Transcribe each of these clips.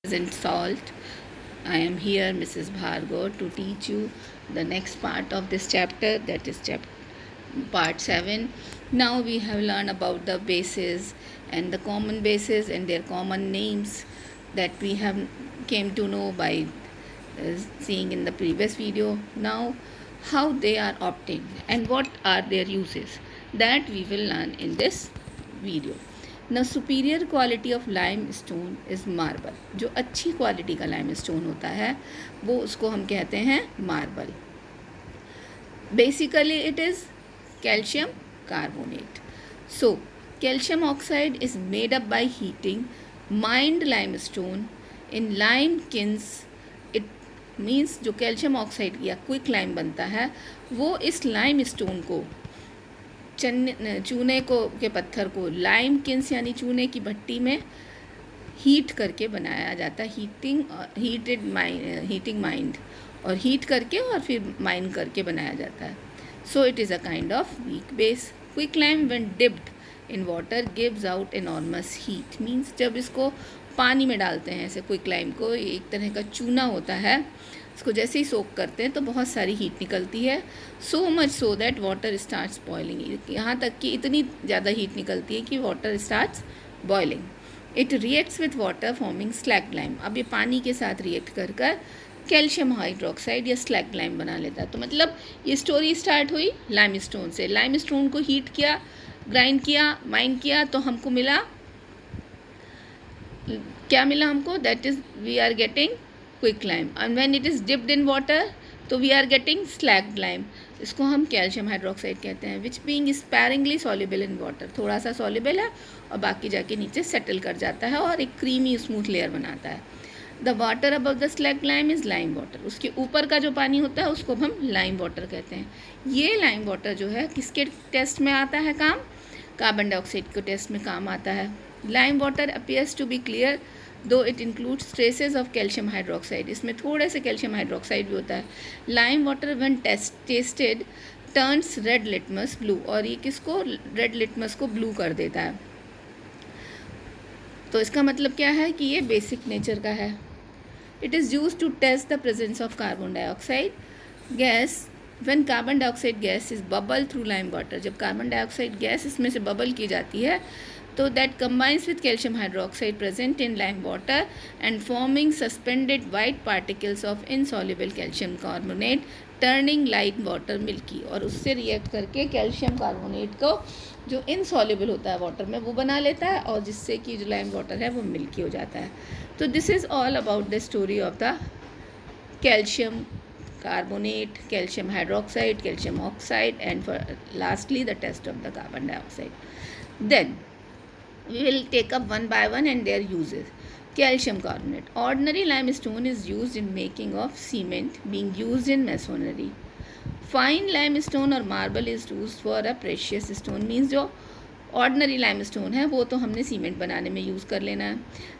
Isn't salt. I am here, Mrs. Bhargav, to teach you the next part of this chapter, that is part 7. Now we have learned about the bases and the common bases and their common names that we have came to know by seeing in the previous video. Now how they are obtained and what are their uses, that we will learn in this video. न superior quality of lime stone is marble. जो अच्छी quality का lime stone होता है वो उसको हम कहते हैं marble. Basically it is calcium carbonate. So calcium oxide is made up by heating mind lime stone in lime Keynes. It means जो कैल्शियम ऑक्साइड या क्विक लाइम बनता है वो इस लाइम स्टोन को चूने को के पत्थर को लाइम किन्स यानी चूने की भट्टी में हीट करके बनाया जाता है. हीटिंग माइंड और हीट करके और फिर माइन करके बनाया जाता है. So it is a kind of weak base. Quick lime when dipped in water gives out enormous heat. Means जब इसको पानी में डालते हैं, ऐसे क्विक लाइम को, एक तरह का चूना होता है, इसको जैसे ही सोक करते हैं तो बहुत सारी हीट निकलती है. So much so that water starts boiling. यहाँ तक कि इतनी ज़्यादा हीट निकलती है कि water starts boiling. It reacts with water forming slag lime. अब ये पानी के साथ रिएक्ट कर कर कैल्शियम हाइड्रोक्साइड या स्लैग लाइम बना लेता है. तो मतलब ये स्टोरी स्टार्ट हुई लाइम स्टोन से. लाइम स्टोन को हीट किया, ग्राइंड किया, माइन किया, तो हमको मिला, क्या मिला हमको? That is we are getting quick lime. And when it is dipped in water तो we are getting slag lime. इसको हम कैल्शियम हाइड्रोक्साइड कहते हैं. Which being sparingly soluble in water. थोड़ा सा सॉल्युबल है और बाकी जाके नीचे सेटल कर जाता है और एक क्रीमी स्मूथ लेयर बनाता है. The water above the slag lime is lime water. उसके ऊपर का जो पानी होता है उसको हम लाइम वाटर कहते हैं. ये लाइम वाटर जो है किसके टेस्ट में आता है काम? कार्बन डाइऑक्साइड के टेस्ट में काम आता है. Lime water appears to be clear though it includes traces of calcium hydroxide. इसमें थोड़े से कैल्शियम हाइड्रोक्साइड भी होता है. Lime water when tested turns red litmus blue. और ये किसको? रेड लिटमस को ब्लू कर देता है. तो इसका मतलब क्या है कि ये बेसिक नेचर का है. It is use to test the presence of carbon dioxide gas. When carbon dioxide gas is bubble through lime water. जब कार्बन डाइऑक्साइड गैस इसमें से बबल की जाती है तो that combines with calcium hydroxide present in lime water and forming suspended white particles of insoluble calcium carbonate turning lime water milky. और उससे react करके कैल्शियम कार्बोनेट को जो इनसॉल्युबल होता है वाटर में वो बना लेता है और जिससे कि जो लाइम वाटर है वो मिल्की हो जाता है. तो this is all about the story of the calcium carbonate, calcium hydroxide, calcium oxide, and for lastly the test of the carbon dioxide. Then we will take up one by one and their uses. Calcium carbonate. Ordinary limestone is used in making of cement, being used in masonry. Fine limestone or marble is used for a precious stone. Means जो ordinary limestone है वो तो हमने cement बनाने में use कर लेना है.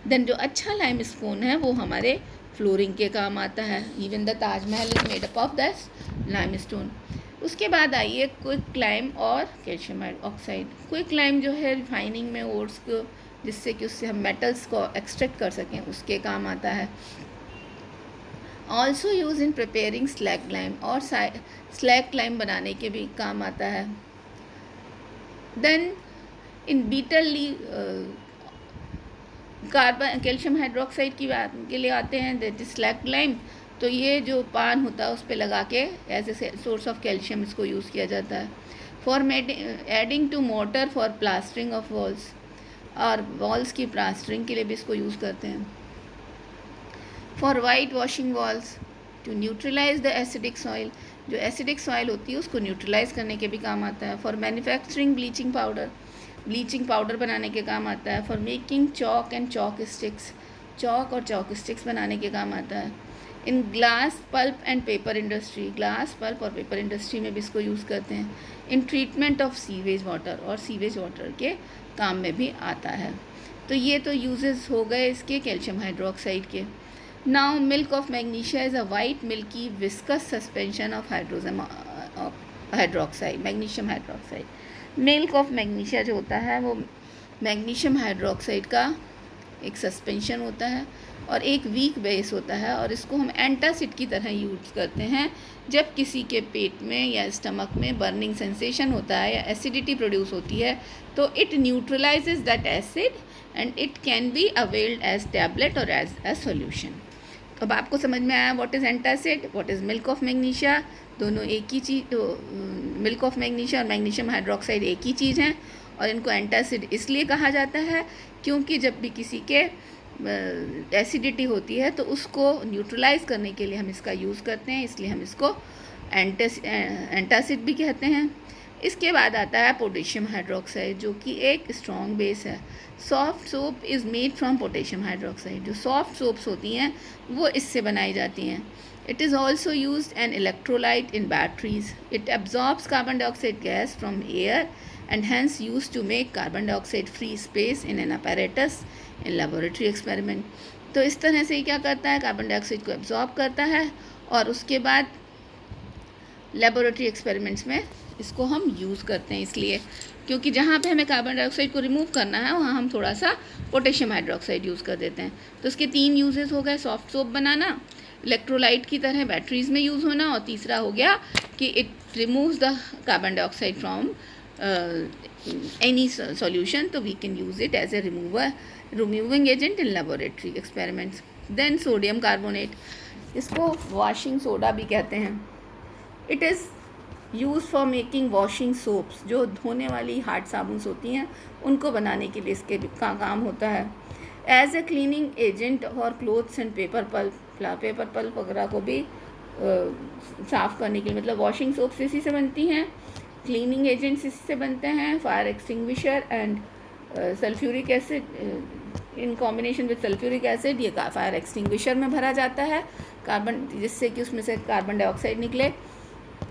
देन जो अच्छा लाइमस्टोन है वो हमारे फ्लोरिंग के काम आता है. Even the Taj Mahal is made up of that limestone. उसके बाद आइए क्विक लाइम और कैल्शियम ऑक्साइड. क्विक लाइम जो है रिफाइनिंग में ओर्स को, जिससे कि उससे हम मेटल्स को एक्सट्रैक्ट कर सकें, उसके काम आता है. Also use in preparing slag lime. और स्लैग लाइम बनाने के भी काम आता है. Then in beetle carbon calcium hydroxide की बात के लिए आते हैं, दैट इज स्लैग लाइम. तो ये जो पान होता है उस पर लगा के as a source of calcium इसको यूज़ किया जाता है. For adding to mortar for plastering of walls. और वॉल्स की प्लास्टरिंग के लिए भी इसको यूज़ करते हैं. For white washing walls. To neutralize the acidic soil. जो एसिडिक सॉइल होती है उसको न्यूट्रलाइज करने के भी काम आता है. For manufacturing bleaching powder. Bleaching powder बनाने के काम आता है. For making chalk and chalk sticks. Chalk और चॉक स्टिक्स बनाने के काम आता है. In glass pulp and paper industry. Glass pulp और पेपर इंडस्ट्री में भी इसको यूज़ करते हैं. In treatment of sewage water. और सीवेज वाटर के काम में भी आता है. तो ये तो यूजेस हो गए इसके कैल्शियम हाइड्रोक्साइड के. Now milk of magnesia is a white milky viscous suspension of hydroxide, magnesium hydroxide. Milk of magnesia जो होता है वो मैग्नीशियम हाइड्रोक्साइड का एक सस्पेंशन होता है और एक वीक बेस होता है, और इसको हम एंटासिड की तरह यूज़ करते हैं जब किसी के पेट में या स्टमक में बर्निंग सेंसेशन होता है या एसिडिटी प्रोड्यूस होती है, तो it neutralizes that acid and it can be availed as tablet और एज अ सोल्यूशन। अब आपको समझ में आया what is antacid, what is milk of magnesia, दोनों एक ही चीज़, तो मिल्क ऑफ मैग्नीशिया और मैग्नीशियम हाइड्रोक्साइड एक ही चीज़ हैं, और इनको एंटासिड इसलिए कहा जाता है क्योंकि जब भी किसी के एसिडिटी होती है तो उसको न्यूट्रलाइज करने के लिए हम इसका यूज़ करते हैं, इसलिए हम इसको एंटासिड भी कहते हैं। इसके बाद आता है पोटेशियम हाइड्रोक्साइड, जो कि एक स्ट्रॉन्ग बेस है। Soft soap is made from potassium hydroxide. जो सॉफ्ट सोप्स होती हैं वो इससे बनाई जाती हैं। It is also use an electrolyte in batteries. It absorbs carbon dioxide gas from air and hence used to make carbon dioxide free space in an apparatus in laboratory experiment। तो इस तरह से क्या करता है, कार्बन डाइऑक्साइड को absorb करता है और उसके बाद लेबोरेटरी एक्सपेरिमेंट्स में इसको हम यूज़ करते हैं, इसलिए क्योंकि जहाँ पे हमें कार्बन डाइऑक्साइड को रिमूव करना है वहाँ हम थोड़ा सा पोटेशियम हाइड्रोक्साइड यूज़ कर देते हैं। तो इसके 3 यूजेस हो गए, सॉफ्ट सोप बनाना, इलेक्ट्रोलाइट की तरह बैटरीज में यूज़ होना, और तीसरा हो गया कि it removes the carbon dioxide from any solution, so we can use it as a removing agent in laboratory experiments। then sodium carbonate, इसको washing soda भी कहते हैं। it is used for making washing soaps, जो धोने वाली hard साबुन होती हैं उनको बनाने के लिए इसके का काम होता है। एज ए क्लीनिंग एजेंट और क्लोथ्स एंड पेपर पल्प वगैरह को भी साफ़ करने के लिए, मतलब वॉशिंग सोप्स इसी से बनती हैं, क्लीनिंग एजेंट्स इससे बनते हैं, fire extinguisher and sulphuric acid in combination with sulphuric acid, ये फायर एक्सटिंग्विशर में भरा जाता है कार्बन, जिससे कि उसमें से कार्बन डाइऑक्साइड निकले।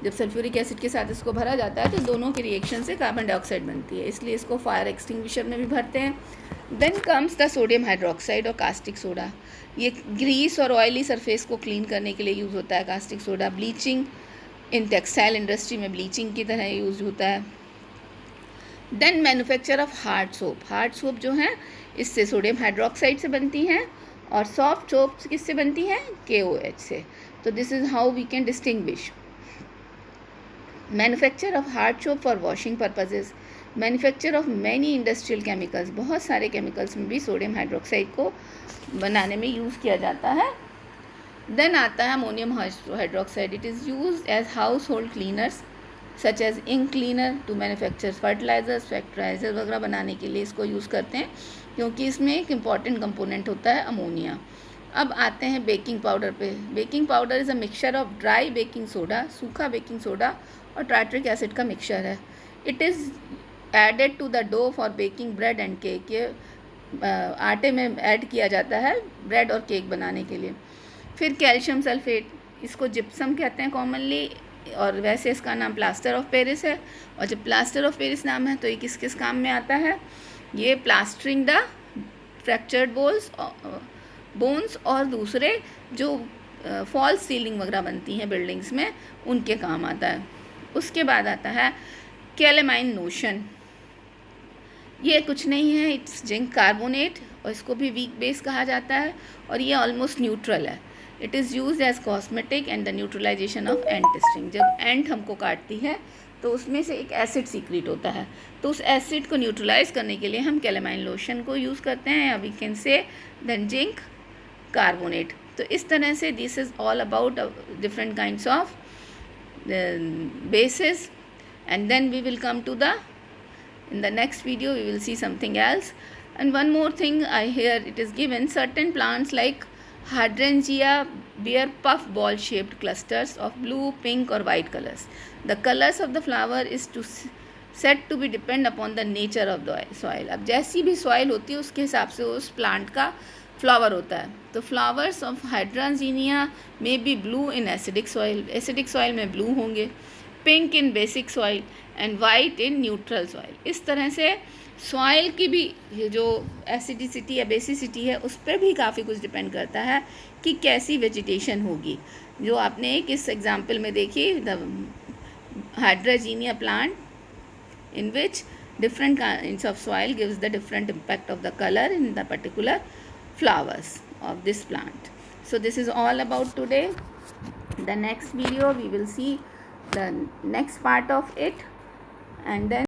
जब सल्फ्यूरिक एसिड के साथ इसको भरा जाता है तो दोनों के रिएक्शन से कार्बन डाइऑक्साइड बनती है, इसलिए इसको फायर एक्सटिंग्विशर में भी भरते हैं। Then comes the sodium hydroxide और कास्टिक सोडा। ये ग्रीस और ऑयली सरफेस को क्लीन करने के लिए यूज़ होता है caustic soda. Bleaching in textile industry में ब्लीचिंग की तरह यूज़ होता है। Then manufacture of hard soap. Hard soap जो है इससे सोडियम हाइड्रोक्साइड से बनती हैं, और सॉफ्ट सोप किससे बनती हैं, KOH से। तो this is how we can distinguish. Manufacture of hard soap for washing purposes. Manufacture of many industrial chemicals, बहुत सारे केमिकल्स में भी सोडियम हाइड्रोक्साइड को बनाने में यूज़ किया जाता है। देन आता है ammonium hydroxide. It is use as house hold cleaners such as ink cleaner to manufacture fertilizers, फैक्टराइजर वगैरह बनाने के लिए इसको यूज़ करते हैं, क्योंकि इसमें एक इम्पॉर्टेंट कंपोनेंट होता है अमोनिया। अब आते हैं बेकिंग पाउडर पे। Baking powder is a mixture of dry baking soda, सूखा बेकिंग सोडा और टार्ट्रिक एसिड का मिक्सचर है। It is added to the dough for baking bread and cake. ये आटे में ऐड किया जाता है ब्रेड और केक बनाने के लिए। फिर कैल्शियम सल्फेट, इसको जिप्सम कहते हैं कॉमनली, और वैसे इसका नाम प्लास्टर ऑफ पेरिस है। और जब प्लास्टर ऑफ पेरिस नाम है तो ये किस किस काम में आता है, ये प्लास्टरिंग द फ्रैक्चर्ड बोन्स और दूसरे जो फॉल्स सीलिंग वगैरह बनती हैं बिल्डिंग्स में, उनके काम आता है। उसके बाद आता है कैलेमाइन लोशन। ये कुछ नहीं है, इट्स जिंक कार्बोनेट, और इसको भी वीक बेस कहा जाता है, और ये ऑलमोस्ट न्यूट्रल है। It is use as cosmetic and the neutralization of ant sting. जब एंट हमको काटती है तो उसमें से एक एसिड सीक्रेट होता है, तो उस एसिड को न्यूट्रलाइज करने के लिए हम कैलेमाइन लोशन को यूज़ करते हैं, या we can say then zinc carbonate. तो इस तरह से this is all about different kinds of bases, and then we will come to in the next video we will see something else. And one more thing, I hear it is given certain plants like hydrangea bear puff ball shaped clusters of blue, pink or white colors. The colors of the flower is said to be depend upon the nature of the soil. अब जैसी भी soil होती है उसके हिसाब से उस plant का फ्लावर होता है। तो फ्लावर्स ऑफ हाइड्रांजीनिया में be blue in acidic soil, acidic soil में ब्लू होंगे, pink in basic soil and white in neutral soil. इस तरह से सॉइल की भी जो एसिडिसिटी या बेसिसिटी है उस पर भी काफ़ी कुछ डिपेंड करता है कि कैसी वेजिटेशन होगी। जो आपने एक इस एग्जाम्पल में देखी, the hydrangea plant in which different kinds of soil gives the different impact of the color in the particular flowers. of this plant. So this is all about today. The next video we will see the next part of it, and then